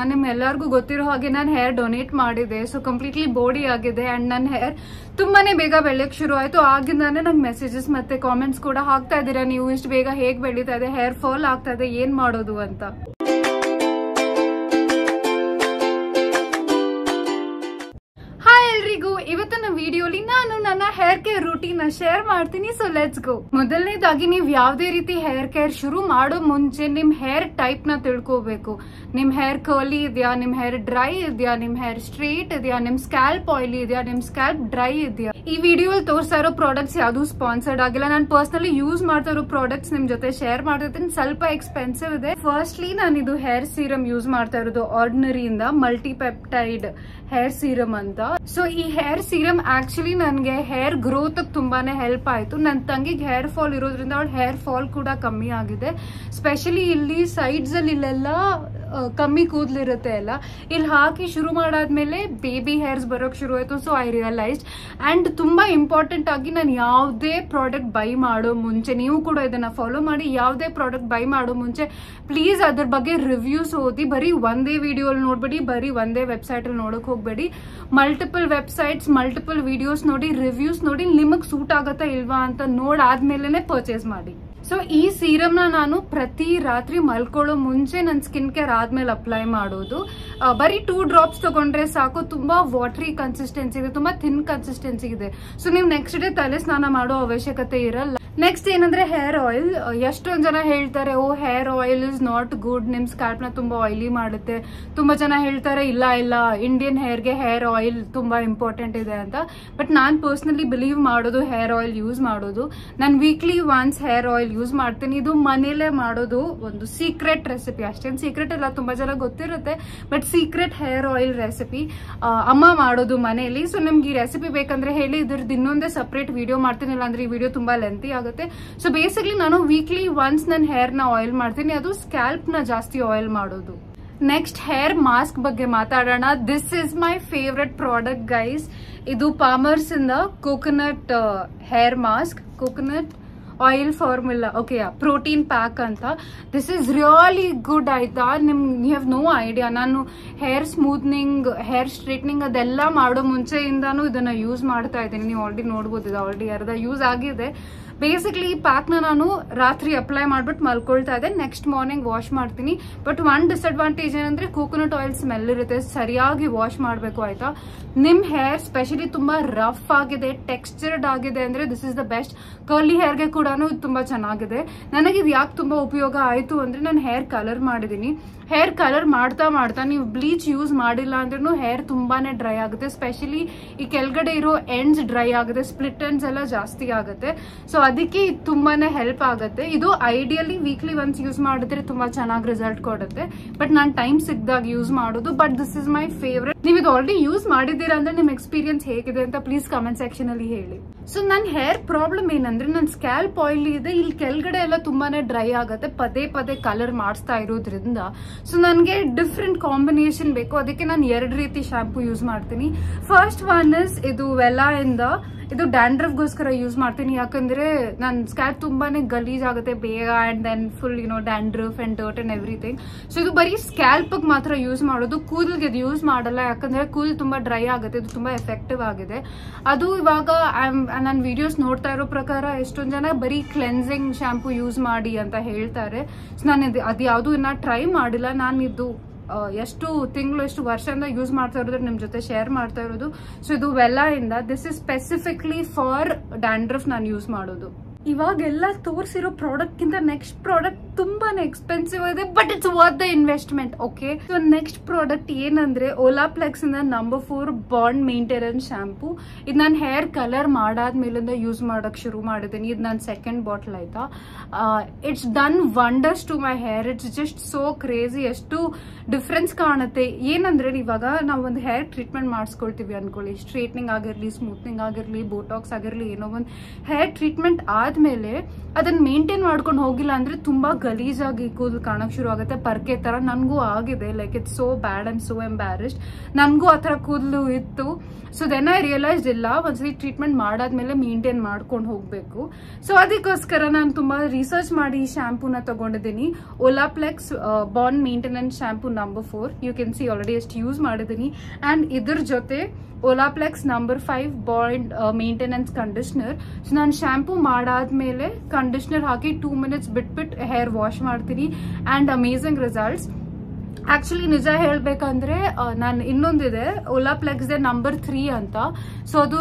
ನಿಮ್ಮೆಲ್ಲರಿಗೂ ಗೊತ್ತಿರೋ ಹಾಗೆ ನಾನು ಹೇರ್ ಡೊನೇಟ್ ಮಾಡಿದೆ. ಸೊ ಕಂಪ್ಲೀಟ್ಲಿ ಬಾಡಿ ಆಗಿದೆ ಅಂಡ್ ನನ್ನ ಹೇರ್ ತುಂಬಾನೇ ಬೇಗ ಬೆಳೆಯಕ್ಕೆ ಶುರು ಆಯ್ತು. ಆಗಿಂದಾನೆ ನಂಗೆ ಮೆಸೇಜಸ್ ಮತ್ತೆ ಕಾಮೆಂಟ್ಸ್ ಕೂಡ ಹಾಕ್ತಾ ಇದ್ದೀರಾ, ನೀವು ಇಷ್ಟು ಬೇಗ ಹೇಗೆ ಬೆಳೀತಾ ಇದೆ, ಹೇರ್ ಫಾಲ್ ಆಗ್ತಾ ಇದೆ, ಏನ್ ಮಾಡೋದು ಅಂತ. ಎಲ್ರಿಗೂ ಇವತ್ತಿನ ವಿಡಿಯೋಲಿ ನಾನು ನನ್ನ ಹೇರ್ ಕೇರ್ ರೂಟೀನ್ ಶೇರ್ ಮಾಡ್ತೀನಿ. So let's go. ಮೊದಲನೇದಾಗಿ ನೀವು ಯಾವುದೇ ರೀತಿ ಹೇರ್ ಕೇರ್ ಶುರು ಮಾಡೋ ಮುಂಚೆ ನಿಮ್ ಹೇರ್ ಟೈಪ್ ನ ತಿಳ್ಕೋಬೇಕು. ನಿಮ್ ಹೇರ್ ಕರ್ಲಿ ಇದೆಯಾ, ನಿಮ್ ಹೇರ್ ಡ್ರೈ ಇದೆಯಾ, ನಿಮ್ ಹೇರ್ ಸ್ಟ್ರೇಟ್ ಇದೆಯಾ, ನಿಮ್ ಸ್ಕ್ಯಾಲ್ಪ್ ಆಯಿಲಿ ಇದೆಯಾ, ನಿಮ್ ಸ್ಕ್ಯಾಲ್ಪ್ ಡ್ರೈ ಇದೆಯಾ. ಈ ವಿಡಿಯೋಲಿ ತೋರಿಸ್ತಾ ಇರೋ ಪ್ರಾಡಕ್ಟ್ಸ್ ಯಾವ್ದು ಸ್ಪಾನ್ಸರ್ಡ್ ಆಗಿಲ್ಲ. ನಾನು ಪರ್ಸನಲಿ ಯೂಸ್ ಮಾಡ್ತಾ ಇರೋ ಪ್ರಾಡಕ್ಟ್ಸ್ ನಿಮ್ ಜೊತೆ ಶೇರ್ ಮಾಡ್ತಿದ್ದೀನಿ. ಸ್ವಲ್ಪ ಎಕ್ಸ್ಪೆನ್ಸಿವ್ ಇದೆ. ಫಸ್ಟ್ಲಿ ನಾನು ಇದು ಹೇರ್ ಸೀರಮ್ ಯೂಸ್ ಮಾಡ್ತಾ ಇರೋದು ಆರ್ಡಿನರಿ ಇಂದ ಮಲ್ಟಿಪೆಪ್ಟೈಡ್ ಹೇರ್ ಸೀರಮ್ ಅಂತ. ಸೊ ಈ ಹೇರ್ ಸೀರಮ್ ಆಕ್ಚುಲಿ ನನಗೆ ಹೇರ್ ಗ್ರೋತ್ ತುಂಬಾನೇ ಹೆಲ್ಪ್ ಆಯ್ತು. ನನ್ನ ತಂಗಿಗೆ ಹೇರ್ ಫಾಲ್ ಇರೋದ್ರಿಂದ ಅವಳ ಹೇರ್ ಫಾಲ್ ಕೂಡ ಕಮ್ಮಿ ಆಗಿದೆ. ಸ್ಪೆಷಲಿ ಇಲ್ಲಿ ಸೈಡ್ಸ್ ಅಲ್ಲಿ ಇಲ್ಲೆಲ್ಲ ಕಮ್ಮಿ ಕೂದಲಿರುತ್ತೆ ಅಲ್ಲ, ಇಲ್ಲಿ ಹಾಕಿ ಶುರು ಮಾಡಾದ್ಮೇಲೆ ಬೇಬಿ ಹೇರ್ಸ್ ಬರೋಕ್ ಶುರು ಆಯ್ತು. So I realised. ಅಂಡ್ ತುಂಬಾ ಇಂಪಾರ್ಟೆಂಟ್ ಆಗಿ ನಾನು ಯಾವುದೇ ಪ್ರಾಡಕ್ಟ್ ಬೈ ಮಾಡೋ ಮುಂಚೆ, ನೀವು ಕೂಡ ಇದನ್ನ ಫಾಲೋ ಮಾಡಿ, ಯಾವುದೇ ಪ್ರಾಡಕ್ಟ್ ಬೈ ಮಾಡೋ ಮುಂಚೆ ಪ್ಲೀಸ್ ಅದ್ರ ಬಗ್ಗೆ ರಿವ್ಯೂಸ್ ಓದಿ. ಬರೀ ಒಂದೇ ವಿಡಿಯೋ ನೋಡ್ಬೇಡಿ, ಬರೀ ಒಂದೇ ವೆಬ್ಸೈಟ್ ಅಲ್ಲಿ ನೋಡಕ್ ಹೋಗ್ಬೇಡಿ. ಮಲ್ಟಿಪಲ್ ವೆಬ್ಸೈಟ್ಸ್, ಮಲ್ಟಿಪಲ್ ವಿಡಿಯೋಸ್ ನೋಡಿ, ರಿವ್ಯೂಸ್ ನೋಡಿ, ನಿಮಗ್ ಸೂಟ್ ಆಗತ್ತಾ ಇಲ್ವಾ ಅಂತ ನೋಡಾದ್ಮೇಲೆ ಪರ್ಚೇಸ್ ಮಾಡಿ. ಸೊ ಈ ಸೀರಮ್ ನಾನು ಪ್ರತಿ ರಾತ್ರಿ ಮಲ್ಕೊಳ್ಳೋ ಮುಂಚೆ ನನ್ನ ಸ್ಕಿನ್ ಕೇರ್ ಆದ್ಮೇಲೆ ಅಪ್ಲೈ ಮಾಡೋದು. ಬರೀ 2 ಡ್ರಾಪ್ಸ್ ತಗೊಂಡ್ರೆ ಸಾಕು. ತುಂಬಾ ವಾಟರಿ ಕನ್ಸಿಸ್ಟೆನ್ಸಿ ಇದೆ, ತುಂಬಾ ಥಿನ್ ಕನ್ಸಿಸ್ಟೆನ್ಸಿ ಇದೆ. ಸೊ ನೀವು ನೆಕ್ಸ್ಟ್ ಡೇ ತಲೆ ಸ್ನಾನ ಮಾಡೋ ಅವಶ್ಯಕತೆ ಇರಲ್ಲ. ನೆಕ್ಸ್ಟ್ ಏನಂದ್ರೆ ಹೇರ್ ಆಯಿಲ್. ಎಷ್ಟೊಂದ್ ಜನ ಹೇಳ್ತಾರೆ ಓ hair oil is not good, ನಿಮ್ ಸ್ಕ್ಯಾಲ್ಪ್ ನ ತುಂಬಾ ಆಯಿಲಿ ಮಾಡುತ್ತೆ. ತುಂಬಾ ಜನ ಹೇಳ್ತಾರೆ ಇಲ್ಲ ಇಂಡಿಯನ್ ಹೇರ್ಗೆ ಹೇರ್ ಆಯಿಲ್ ತುಂಬಾ ಇಂಪಾರ್ಟೆಂಟ್ ಇದೆ ಅಂತ. ಬಟ್ ನಾನ್ ಪರ್ಸನಲಿ ಬಿಲೀವ್ ಮಾಡೋದು ಹೇರ್ ಆಯಿಲ್ ಯೂಸ್ ಮಾಡೋದು. ನಾನು weekly once hair oil use ಮಾಡ್ತೀನಿ. ಇದು ಮನೇಲೆ ಮಾಡೋದು ಒಂದು ಸೀಕ್ರೆಟ್ ರೆಸಿಪಿ. ಅಷ್ಟೇನು ಸೀಕ್ರೆಟ್ ಇಲ್ಲ, ತುಂಬಾ ಜನ ಗೊತ್ತಿರುತ್ತೆ, but secret hair oil recipe ಅಮ್ಮ ಮಾಡೋದು ಮನೆಯಲ್ಲಿ. ಸೊ ನಿಮ್ಗೆ ಈ ರೆಸಿಪಿ ಬೇಕಂದ್ರೆ ಹೇಳಿ, ಇದ್ರದ್ದು ಇನ್ನೊಂದೇ ಸಪ್ರೇಟ್ ವಿಡಿಯೋ ಮಾಡ್ತೀನಿ. ಇಲ್ಲ ಅಂದ್ರೆ ಈ ವಿಡಿಯೋ ತುಂಬಾ ಲೆಂತಿ ಆಗುತ್ತೆ. ಸೊ ಬೇಸಿಕ್ಲಿ ನಾನು ವೀಕ್ಲಿ ಒನ್ಸ್ ನನ್ನ ಹೇರ್ ನ ಆಯಿಲ್ ಮಾಡ್ತೀನಿ. ಅದು ಸ್ಕ್ಯಾಲ್ಪ್ ನ ಜಾಸ್ತಿ ಆಯಿಲ್ ಮಾಡೋದು. ನೆಕ್ಸ್ಟ್ ಹೇರ್ ಮಾಸ್ಕ್ ಬಗ್ಗೆ ಮಾತಾಡೋಣ. This is my favourite product guys. ಇದು ಪಾಮರ್ಸ್ ಇಂದ coconut hair mask, coconut oil formula, okay, protein pack ಅಂತ. ದಿಸ್ ಇಸ್ ರಿಯಲಿ ಗುಡ್ ಆಯ್ತಾ. You have no idea. ನಾನು ಹೇರ್ ಸ್ಮೂತ್ನಿಂಗ್, ಹೇರ್ ಸ್ಟ್ರೇಟ್ನಿಂಗ್ ಅದೆಲ್ಲ ಮಾಡೋ ಮುಂಚೆಯಿಂದಾನು ಇದನ್ನ ಯೂಸ್ ಮಾಡ್ತಾ ಇದ್ದೀನಿ. ನೀವು ಆಲ್ರೆಡಿ ನೋಡ್ಬೋದು, ಇದು ಆಲ್ರೆಡಿ ಅರ್ಧ ಯೂಸ್ ಆಗಿದೆ. ಬೇಸಿಕ್ಲಿ ಈ ಪ್ಯಾಕ್ ನಾನು ರಾತ್ರಿ ಅಪ್ಲೈ ಮಾಡ್ಬಿಟ್ಟು ಮಲ್ಕೊಳ್ತಾ ಇದ್ದೆ. ನೆಕ್ಸ್ಟ್ ಮಾರ್ನಿಂಗ್ ವಾಶ್ ಮಾಡ್ತೀನಿ. ಬಟ್ ಒನ್ ಡಿಸ್ಅಡ್ವಾಂಟೇಜ್ ಏನಂದ್ರೆ ಕೋಕೋನಟ್ ಆಯಿಲ್ ಸ್ಮೆಲ್ ಇರುತ್ತೆ. ಸರಿಯಾಗಿ ವಾಶ್ ಮಾಡಬೇಕು ಆಯ್ತಾ. ನಿಮ್ ಹೇರ್ ಸ್ಪೆಷಲಿ ತುಂಬಾ ರಫ್ ಆಗಿದೆ, ಟೆಕ್ಸ್ಚರ್ಡ್ ಆಗಿದೆ ಅಂದ್ರೆ this is the best. Curly ಹೇರ್ಗೆ ಕೂಡ ತುಂಬಾ ಚೆನ್ನಾಗಿದೆ. ನನಗೆ ಇದು ಯಾಕೆ ತುಂಬಾ ಉಪಯೋಗ ಆಯ್ತು ಅಂದ್ರೆ ನಾನು ಹೇರ್ ಕಲರ್ ಮಾಡಿದೀನಿ. ಹೇರ್ ಕಲರ್ ಮಾಡ್ತಾ ನೀವು ಬ್ಲೀಚ್ ಯೂಸ್ ಮಾಡಿಲ್ಲ ಅಂದ್ರೂ ಹೇರ್ ತುಂಬಾನೇ ಡ್ರೈ ಆಗುತ್ತೆ. ಸ್ಪೆಷಲಿ ಈ ಕೆಳಗಡೆ ಇರೋ ಎಂಡ್ಸ್ ಡ್ರೈ ಆಗುತ್ತೆ, ಸ್ಪ್ಲಿಟ್ ಎಂಡ್ಸ್ ಎಲ್ಲ ಜಾಸ್ತಿ ಆಗುತ್ತೆ. ಸೊ ಅದಕ್ಕೆ ಇದು ತುಂಬಾನೇ ಹೆಲ್ಪ್ ಆಗುತ್ತೆ. ಇದು ಐಡಿಯಲಿ ವೀಕ್ಲಿ ಒನ್ಸ್ ಯೂಸ್ ಮಾಡಿದ್ರೆ ತುಂಬಾ ಚೆನ್ನಾಗಿ ರಿಸಲ್ಟ್ ಕೊಡುತ್ತೆ. ಬಟ್ ನಾನು ಟೈಮ್ ಸಿಕ್ದಾಗ ಯೂಸ್ ಮಾಡೋದು. But this is my favourite. ನೀವು ಇದು ಆಲ್ರೆಡಿ ಯೂಸ್ ಮಾಡಿದ್ದೀರಾ ಅಂದ್ರೆ ನಿಮ್ ಎಕ್ಸ್ಪೀರಿಯನ್ಸ್ ಹೇಗಿದೆ ಅಂತ ಪ್ಲೀಸ್ ಕಮೆಂಟ್ ಸೆಕ್ಷನ್ ಅಲ್ಲಿ ಹೇಳಿ. ಸೊ ನನ್ನ ಹೇರ್ ಪ್ರಾಬ್ಲಮ್ ಏನಂದ್ರೆ ನನ್ನ ಸ್ಕ್ಯಾಲ್ಪ್ ಆಯಿಲಿ ಇದೆ, ಇಲ್ಲಿ ಕೆಳಗಡೆ ಎಲ್ಲ ತುಂಬಾನೇ ಡ್ರೈ ಆಗುತ್ತೆ ಪದೇ ಕಲರ್ ಮಾಡಿಸ್ತಾ ಇರೋದ್ರಿಂದ. ಸೊ ನನಗೆ ಡಿಫ್ರೆಂಟ್ ಕಾಂಬಿನೇಷನ್ ಬೇಕು. ಅದಕ್ಕೆ ನಾನು 2 ರೀತಿ ಶಾಂಪೂ ಯೂಸ್ ಮಾಡ್ತೀನಿ. ಫಸ್ಟ್ ಒನ್ ಇಸ್ ಇದು ವೆಲಾ ಇಂದ. ಇದು ಡ್ಯಾಂಡ್ರಫ್ ಗೋಸ್ಕರ ಯೂಸ್ ಮಾಡ್ತೀನಿ. ಯಾಕಂದ್ರೆ ನನ್ನ ಸ್ಕ್ಯಾಲ್ಪ್ ತುಂಬಾನೇ ಗಲೀಜ್ ಆಗುತ್ತೆ ಬೇಗ, and then full dandruff and dirt and everything. So ಇದು ಬರೀ ಸ್ಕ್ಯಾಲ್ಪ್ ಮಾತ್ರ ಯೂಸ್ ಮಾಡೋದು, ಕೂದಲ್ಗೆ ಇದು ಯೂಸ್ ಮಾಡಲ್ಲ. ಯಾಕಂದ್ರೆ ಕೂದಲು ತುಂಬಾ ಡ್ರೈ ಆಗುತ್ತೆ. ಇದು ತುಂಬಾ ಎಫೆಕ್ಟಿವ್ ಆಗಿದೆ. ಅದು ಇವಾಗ ನನ್ನ ವಿಡಿಯೋಸ್ ನೋಡ್ತಾ ಇರೋ ಪ್ರಕಾರ ಎಷ್ಟೊಂದ್ ಜನ ಬರೀ ಕ್ಲೆನ್ಸಿಂಗ್ ಶಾಂಪೂ ಯೂಸ್ ಮಾಡಿ ಅಂತ ಹೇಳ್ತಾರೆ. ಸೊ ನಾನು ಅದು ಯಾವ್ದು ಇನ್ನ ಟ್ರೈ ಮಾಡಿಲ್ಲ. ನಾನು ಇದು ಎಷ್ಟು ತಿಂಗಳು ಎಷ್ಟು ವರ್ಷದಿಂದ ಯೂಸ್ ಮಾಡ್ತಾ ಇರೋದು ನಿಮ್ ಜೊತೆ ಶೇರ್ ಮಾಡ್ತಾ ಇರೋದು. ಸೊ ಇದು ವೆಲ್ಲಾ ಇಂದ. This is specifically for dandruff ನಾನು ಯೂಸ್ ಮಾಡೋದು. ಇವಾಗೆಲ್ಲ ತೋರಿಸಿರೋ ಪ್ರಾಡಕ್ಟ್ ಗಿಂತ ನೆಕ್ಸ್ಟ್ ಪ್ರಾಡಕ್ಟ್ ತುಂಬಾನೇ ಎಕ್ಸ್ಪೆನ್ಸಿವ್ ಇದೆ, but it's worth the investment. Okay, so next product ಏನಂದ್ರೆ ಓಲಾಪ್ಲೆಕ್ಸ್ ಇಂದ ನಂಬರ್ 4 ಬಾಂಡ್ ಮೇಂಟೆನೆನ್ಸ್ ಶಾಂಪೂ. ಇದು ನಾನು ಹೇರ್ ಕಲರ್ ಮಾಡಾದ್ಮೇಲಿಂದ ಯೂಸ್ ಮಾಡಕ್ ಶುರು ಮಾಡಿದ್ದೀನಿ. ಇದು ನನ್ನ ಸೆಕೆಂಡ್ ಬಾಟಲ್ ಆಯ್ತಾ. It's done wonders to my hair. It's just so crazy. ಎಷ್ಟು ಡಿಫ್ರೆನ್ಸ್ ಕಾಣುತ್ತೆ. ಏನಂದ್ರೆ ಇವಾಗ ನಾವು ಒಂದು ಹೇರ್ ಟ್ರೀಟ್ಮೆಂಟ್ ಮಾಡಿಸ್ಕೊಳ್ತೀವಿ ಅನ್ಕೊಳ್ಳಿ, ಸ್ಟ್ರೇಟ್ನಿಂಗ್ ಆಗಿರ್ಲಿ, ಸ್ಮೂತ್ನಿಂಗ್ ಆಗಿರ್ಲಿ, ಬೋಟಾಕ್ಸ್ ಆಗಿರ್ಲಿ, ಏನೋ ಒಂದು ಹೇರ್ ಟ್ರೀಟ್ಮೆಂಟ್ ಆದ್ಮೇಲೆ ಅದನ್ನ ಮೇಂಟೈನ್ ಮಾಡ್ಕೊಂಡು ಹೋಗಿಲ್ಲ ಅಂದ್ರೆ ತುಂಬಾ ಗಲೀಜಾಗಿ ಕೂದಲು ಕಾಣಕ್ ಶುರು ಆಗುತ್ತೆ, ಪರ್ಕೆ ತರ. ನನ್ಗೂ ಆಗಿದೆ, like it's so bad and so embarrassed. ನನ್ಗೂ ಆ ತರ ಕೂದಲು ಇತ್ತು. ಸೊ ದೆನ್ ಐ ರಿಯಲೈಸ್ಡ್ ಇಲ್ಲ, ಒಂದ್ಸತಿ ಟ್ರೀಟ್ಮೆಂಟ್ ಮಾಡಾದ್ಮೇಲೆ ಮೇಂಟೈನ್ ಮಾಡ್ಕೊಂಡು ಹೋಗ್ಬೇಕು. ಸೊ ಅದಕ್ಕೋಸ್ಕರ ನಾನು ತುಂಬಾ ರಿಸರ್ಚ್ ಮಾಡಿ ಈ ಶಾಂಪೂನ ತಗೊಂಡಿದ್ದೀನಿ. Olaplex bond maintenance shampoo number 4. You can see already ಎಷ್ಟು ಯೂಸ್ ಮಾಡಿದ್ದೀನಿ. ಅಂಡ್ ಇದ್ರ ಜೊತೆ Olaplex number 5 bond maintenance conditioner. So ನಾನು ಶಾಂಪೂ ಮಾಡಾದ್ಮೇಲೆ ಕಂಡೀಷನರ್ ಹಾಕಿ 2 minutes ಬಿಟ್ಬಿಟ್ಟು ಹೇರ್ ವಾಶ್ ಮಾಡ್ತೀನಿ. And amazing results. ಆಕ್ಚುಲಿ ನಿಜ ಹೇಳ್ಬೇಕಂದ್ರೆ ನಾನು ಇನ್ನೊಂದಿದೆ ಒಲಾಪ್ಲೆಕ್ಸ್ ನಂಬರ್ 3 ಅಂತ. ಸೊ ಅದು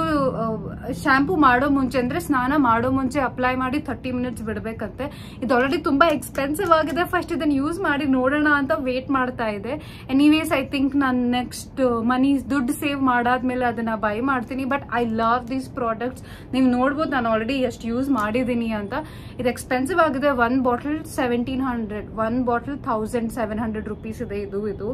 ಶಾಂಪೂ ಮಾಡೋ ಮುಂಚೆ ಅಂದ್ರೆ ಸ್ನಾನ ಮಾಡೋ ಮುಂಚೆ ಅಪ್ಲೈ ಮಾಡಿ 30 minutes ಬಿಡ್ಬೇಕಂತೆ. ಇದು ಆಲ್ರೆಡಿ ತುಂಬಾ ಎಕ್ಸ್ಪೆನ್ಸಿವ್ ಆಗಿದೆ. ಫಸ್ಟ್ ಇದನ್ನ ಯೂಸ್ ಮಾಡಿ ನೋಡೋಣ ಅಂತ ವೇಟ್ ಮಾಡ್ತಾ ಇದೆ. ಎನಿವೇಸ್ ಐ ಥಿಂಕ್ ನಾನು ನೆಕ್ಸ್ಟ್ ಮನಿ ದುಡ್ಡು ಸೇವ್ ಮಾಡಾದ್ಮೇಲೆ ಅದನ್ನ ಬೈ ಮಾಡ್ತೀನಿ. But I love these products. ನೀವು ನೋಡ್ಬೋದು ನಾನು ಆಲ್ರೆಡಿ ಎಷ್ಟು ಯೂಸ್ ಮಾಡಿದೀನಿ ಅಂತ. ಇದು ಎಕ್ಸ್ಪೆನ್ಸಿವ್ ಆಗಿದೆ. 1 ಬಾಟಲ್ 1700, 1 ಬಾಟಲ್ 1700 rupees ಇದೆ ಇದು.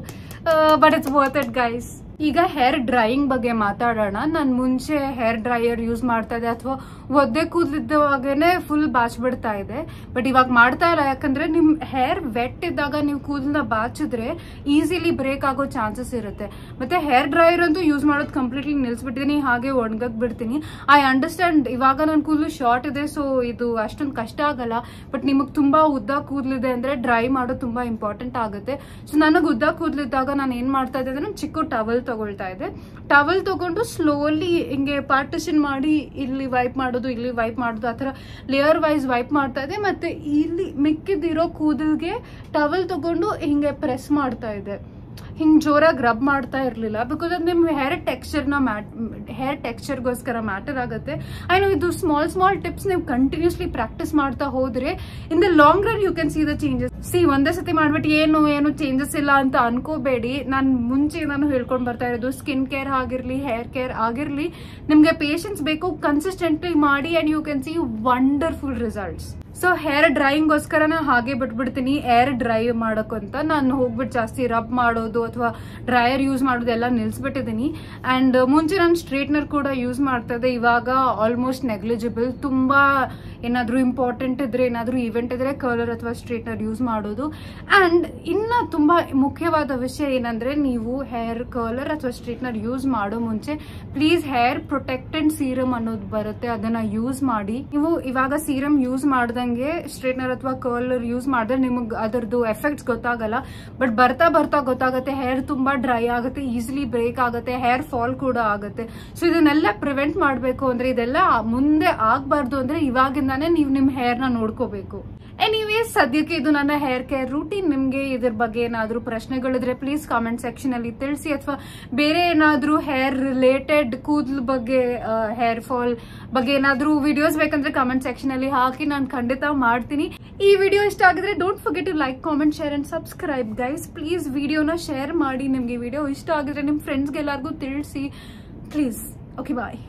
But it's worth it guys. ಈಗ ಹೇರ್ ಡ್ರೈಯಿಂಗ್ ಬಗ್ಗೆ ಮಾತಾಡೋಣ. ನಾನು ಮುಂಚೆ ಹೇರ್ ಡ್ರೈಯರ್ ಯೂಸ್ ಮಾಡ್ತಾ ಇದ್ದೆ, ಅಥವಾ ಒದ್ದೆ ಕೂದಲಿದ್ದವಾಗೇನೆ ಫುಲ್ ಬಾಚ್ಬಿಡ್ತಾ ಇದೆ. ಬಟ್ ಇವಾಗ ಮಾಡ್ತಾ ಇಲ್ಲ, ಯಾಕಂದ್ರೆ ನಿಮ್ ಹೇರ್ ವೆಟ್ ಇದ್ದಾಗ ನೀವು ಕೂದಲನ್ನ ಬಾಚಿದ್ರೆ ಈಸಿಲಿ ಬ್ರೇಕ್ ಆಗೋ ಚಾನ್ಸಸ್ ಇರುತ್ತೆ. ಮತ್ತೆ ಹೇರ್ ಡ್ರೈಯರ್ ಅಂತೂ ಯೂಸ್ ಮಾಡೋದು ಕಂಪ್ಲೀಟ್ಲಿ ನಿಲ್ಸ್ಬಿಟ್ಟಿದ್ದೀನಿ, ಹಾಗೆ ಒಣಗಕ್ ಬಿಡ್ತೀನಿ. ಐ ಅಂಡರ್ಸ್ಟ್ಯಾಂಡ್, ಇವಾಗ ನನ್ನ ಕೂದಲು ಶಾರ್ಟ್ ಇದೆ, ಸೊ ಇದು ಅಷ್ಟೊಂದು ಕಷ್ಟ ಆಗಲ್ಲ. ಬಟ್ ನಿಮಗ್ ತುಂಬಾ ಉದ್ದ ಕೂದಲಿದೆ ಅಂದ್ರೆ ಡ್ರೈ ಮಾಡೋದು ತುಂಬಾ ಇಂಪಾರ್ಟೆಂಟ್ ಆಗುತ್ತೆ. ಸೊ ನನಗೆ ಉದ್ದ ಕೂದಲಿದ್ದಾಗ ನಾನು ಏನ್ ಮಾಡ್ತಾ ಇದ್ದೆ ಅಂದ್ರೆ ಚಿಕ್ಕ ಟವಲ್ ತಗೊಳ್ತಾ ಇದೆ. ಟವಲ್ ತಗೊಂಡು ಸ್ಲೋಲಿ ಹಿಂಗೆ ಪಾರ್ಟಿಷನ್ ಮಾಡಿ ಇಲ್ಲಿ ವೈಪ್ ಮಾಡೋದು, ಇಲ್ಲಿ ವೈಪ್ ಮಾಡೋದು, ಆ ತರ ಲೇಯರ್ ವೈಸ್ ವೈಪ್ ಮಾಡ್ತಾ ಇದೆ. ಮತ್ತೆ ಇಲ್ಲಿ ಮಿಕ್ಕಿದಿರೋ ಕೂದಲ್ಗೆ ಟವಲ್ ತಗೊಂಡು ಹಿಂಗೆ ಪ್ರೆಸ್ ಮಾಡ್ತಾ ಇದೆ. ಹಿಂಗ್ ಜೋರಾಗಿ ರಬ್ ಮಾಡ್ತಾ ಇರ್ಲಿಲ್ಲ, ಬಿಕಾಸ್ ಅದು ನಿಮ್ ಹೇರ್ ಟೆಕ್ಸ್ಚರ್ಗೋಸ್ಕರ ಮ್ಯಾಟರ್ ಆಗುತ್ತೆ. ಐನೋ ಇದು ಸ್ಮಾಲ್ ಟಿಪ್ಸ್ ನೀವು ಕಂಟಿನ್ಯೂಸ್ಲಿ ಪ್ರಾಕ್ಟೀಸ್ ಮಾಡ್ತಾ ಹೋದ್ರೆ in the long run you can see the changes. ಒಂದೇ ಸತಿ ಮಾಡ್ಬಿಟ್ಟು ಏನು ಚೇಂಜಸ್ ಇಲ್ಲ ಅಂತ ಅನ್ಕೋಬೇಡಿ. ನಾನು ಹೇಳ್ಕೊಂಡ್ ಬರ್ತಾ ಇರೋದು, ಸ್ಕಿನ್ ಕೇರ್ ಆಗಿರ್ಲಿ, ಹೇರ್ ಕೇರ್ ಆಗಿರ್ಲಿ, ನಿಮ್ಗೆ ಪೇಷನ್ಸ್ ಬೇಕು. ಕನ್ಸಿಸ್ಟೆಂಟ್ಲಿ ಮಾಡಿ and you can see wonderful results. So hair ಡ್ರೈಯಿಂಗ್ಗೋಸ್ಕರ ನಾನು ಹಾಗೆ ಬಿಟ್ಬಿಡ್ತೀನಿ. ಏರ್ ಡ್ರೈ ಮಾಡೋಕ್ಕಂತ ನಾನು ಹೋಗ್ಬಿಟ್ಟು ಜಾಸ್ತಿ ರಬ್ ಮಾಡೋದು ಅಥವಾ ಡ್ರೈಯರ್ ಯೂಸ್ ಮಾಡೋದು ಎಲ್ಲ ನಿಲ್ಸ್ಬಿಟ್ಟಿದ್ದೀನಿ. ಅಂಡ್ ಮುಂಚೆ ನಾನು ಸ್ಟ್ರೇಟ್ನರ್ ಕೂಡ ಯೂಸ್ ಮಾಡ್ತಾ ಇದ್ದೆ, ಇವಾಗ ಆಲ್ಮೋಸ್ಟ್ ನೆಗ್ಲಿಜಿಬಲ್. ತುಂಬಾ ಏನಾದ್ರೂ ಇಂಪಾರ್ಟೆಂಟ್ ಇದ್ರೆ, ಏನಾದ್ರೂ ಇವೆಂಟ್ ಇದ್ರೆ ಕರ್ಲರ್ ಅಥವಾ ಸ್ಟ್ರೇಟ್ನರ್ ಯೂಸ್ ಮಾಡೋದು. ಅಂಡ್ ಇನ್ನ ತುಂಬಾ ಮುಖ್ಯವಾದ ವಿಷಯ ಏನಂದ್ರೆ, ನೀವು ಹೇರ್ ಕರ್ಲರ್ ಅಥವಾ ಸ್ಟ್ರೇಟ್ನರ್ ಯೂಸ್ ಮಾಡೋ ಮುಂಚೆ ಪ್ಲೀಸ್ ಹೇರ್ ಪ್ರೊಟೆಕ್ಟೆಂಟ್ ಸೀರಮ್ ಅನ್ನೋದು ಬರುತ್ತೆ, ಅದನ್ನ ಯೂಸ್ ಮಾಡಿ. ನೀವು ಇವಾಗ ಸೀರಮ್ ಯೂಸ್ ಮಾಡ್ದಂಗೆ ಸ್ಟ್ರೇಟ್ನರ್ ಅಥವಾ ಕರ್ಲರ್ ಯೂಸ್ ಮಾಡಿದ್ರೆ ನಿಮಗೆ ಅದರದ್ದು ಎಫೆಕ್ಟ್ಸ್ ಗೊತ್ತಾಗಲ್ಲ. ಬಟ್ ಬರ್ತಾ ಗೊತ್ತಾಗುತ್ತೆ, ಹೇರ್ ತುಂಬಾ ಡ್ರೈ ಆಗುತ್ತೆ, ಈಸಿಲಿ ಬ್ರೇಕ್ ಆಗುತ್ತೆ, ಹೇರ್ ಫಾಲ್ ಕೂಡ ಆಗುತ್ತೆ. ಸೊ ಇದನ್ನೆಲ್ಲ ಪ್ರಿವೆಂಟ್ ಮಾಡಬೇಕು ಅಂದ್ರೆ, ಇದೆಲ್ಲ ಮುಂದೆ ಆಗ್ಬಾರ್ದು ಅಂದ್ರೆ ಇವಾಗಿಂದಾನೇ ನೀವು ನಿಮ್ ಹೇರ್ ನ ನೋಡ್ಕೋಬೇಕು. ಎನಿವೇಸ್ ಸದ್ಯಕ್ಕೆ ಇದು ನನ್ನ ಹೇರ್ ಕೇರ್ ರೂಟೀನ್. ನಿಮ್ಗೆ ಇದ್ರ ಬಗ್ಗೆ ಏನಾದ್ರೂ ಪ್ರಶ್ನೆಗಳಿದ್ರೆ ಪ್ಲೀಸ್ ಕಾಮೆಂಟ್ ಸೆಕ್ಷನ್ ಅಲ್ಲಿ ತಿಳಿಸಿ, ಅಥವಾ ಬೇರೆ ಏನಾದ್ರೂ ಹೇರ್ ರಿಲೇಟೆಡ್ ಕೂದಲು ಬಗ್ಗೆ, ಹೇರ್ ಫಾಲ್ ಬಗ್ಗೆ ಏನಾದ್ರೂ ವಿಡಿಯೋಸ್ ಬೇಕಂದ್ರೆ ಕಾಮೆಂಟ್ ಸೆಕ್ಷನ್ ಅಲ್ಲಿ ಹಾಕಿ, ನಾನು ಖಂಡಿತ ಮಾಡ್ತೀನಿ. ಈ ವಿಡಿಯೋ ಇಷ್ಟ ಆಗಿದ್ರೆ don't forget to like, comment, share and subscribe guys. Please ವಿಡಿಯೋನ ಶೇರ್ ಮಾಡಿ. ನಿಮ್ಗೆ ವಿಡಿಯೋ ಇಷ್ಟ ಆಗಿದ್ರೆ ನಿಮ್ ಫ್ರೆಂಡ್ಸ್ಗೆ ಎಲ್ಲರಿಗೂ ತಿಳಿಸಿ ಪ್ಲೀಸ್. Okay bye.